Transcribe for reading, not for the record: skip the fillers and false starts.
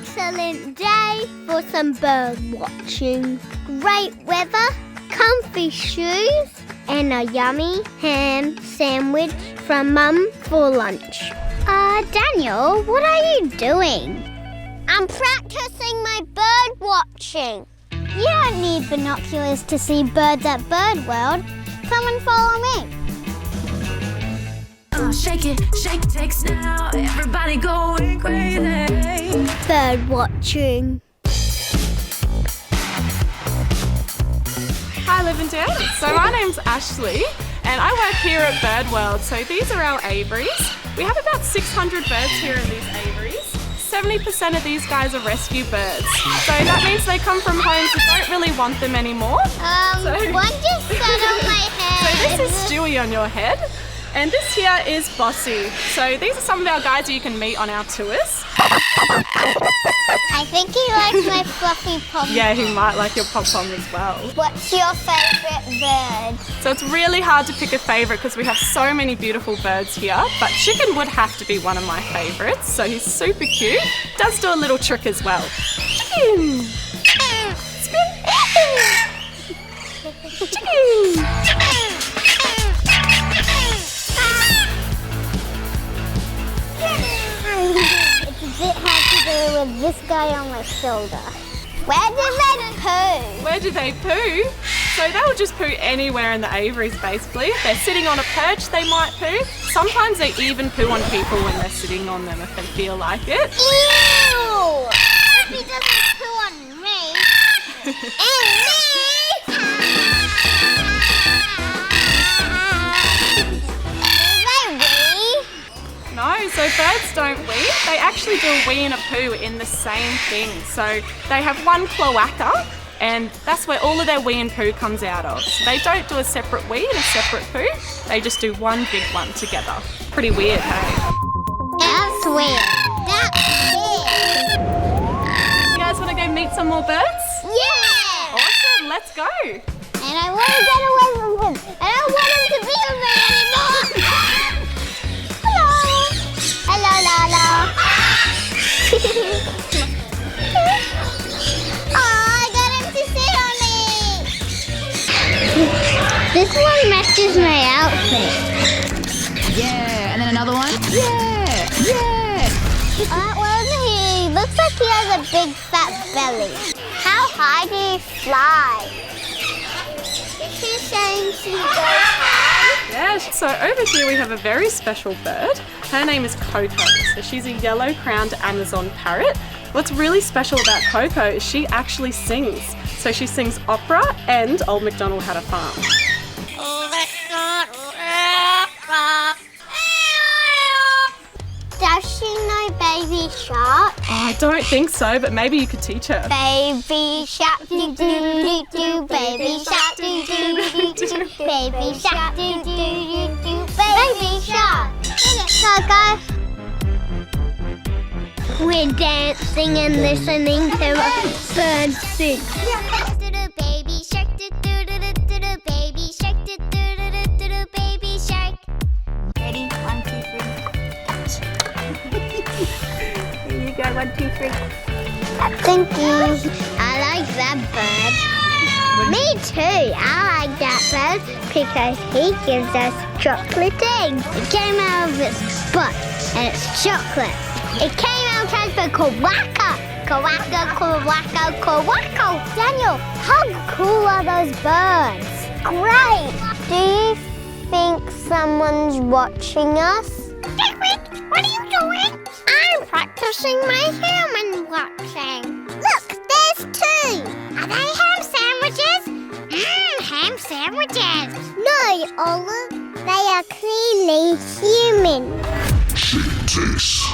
excellent day for some bird watching. Great weather, comfy shoes, and a yummy ham sandwich from Mum for lunch. Daniel, what are you doing? I'm practicing my bird watching. You don't need binoculars to see birds at Bird World. Come and follow me. Shake it, takes now. Everybody going crazy. Bird watching. Hi Livingdale, so my name's Ashley and I work here at Bird World. So these are our aviaries. We have about 600 birds here in these aviaries. 70% of these guys are rescue birds. So that means they come from homes that don't really want them anymore. One just sat on my head. So this is Stewie on your head. And this here is Bossy. So these are some of our guys that you can meet on our tours. I think he likes my fluffy pom-pom. Yeah, he might like your pom-pom as well. What's your favourite bird? So it's really hard to pick a favourite because we have so many beautiful birds here, but chicken would have to be one of my favourites. So he's super cute. Does do a little trick as well. Chicken! Spin! Chicken! It's a bit hard to do with this guy on my shoulder. Where do they poo? Where do they poo? So they will just poo anywhere in the aviaries basically. If they're sitting on a perch, they might poo. Sometimes they even poo on people when they're sitting on them if they feel like it. Ew! I hope he doesn't poo on me. And me! Do they wee? No, so birds don't wee. They actually do a wee and a poo in the same thing. So they have one cloaca and that's where all of their wee and poo comes out of. So they don't do a separate wee and a separate poo. They just do one big one together. Pretty weird, hey? That's weird. That's weird. You guys want to go meet some more birds? Yeah! Awesome, let's go. And I want to get away from him. I don't want him to be with me anymore. Hello. Hello, Lala. I got him to sit on me. This one matches my outfit. Yeah, and then another one. Yeah, yeah. That one, he looks like he has a big fat belly. How high do you fly? Is she saying she goes high? Yeah, so over here we have a very special bird. Her name is Coco. So she's a yellow-crowned Amazon parrot. What's really special about Coco is she actually sings. So she sings opera and Old MacDonald Had a Farm. Does she know Baby Shark? Oh, I don't think so, but maybe you could teach her. Baby shark doo doo doo doo, baby shark doo doo doo doo, baby shark doo doo doo doo, baby shark. Sing it, Coco. We're dancing and listening to a bird sing. Baby shark doo doo doo doo doo, baby shark doo doo doo doo doo, baby shark. Ready? 1, 2, 3. Here you go, 1, 2, 3. Thank you. I like that bird. Me too. I like that bird because he gives us chocolate eggs. It came out of its butt and it's chocolate. It came out as a quacka. Quacka, quacka, quacka. Daniel, how cool are those birds? Great. Do you think someone's watching us? What are you doing? I'm practicing my human watching. Look, there's 2. Are they ham sandwiches? Ham sandwiches. No, Olive. They are clearly human. Taste.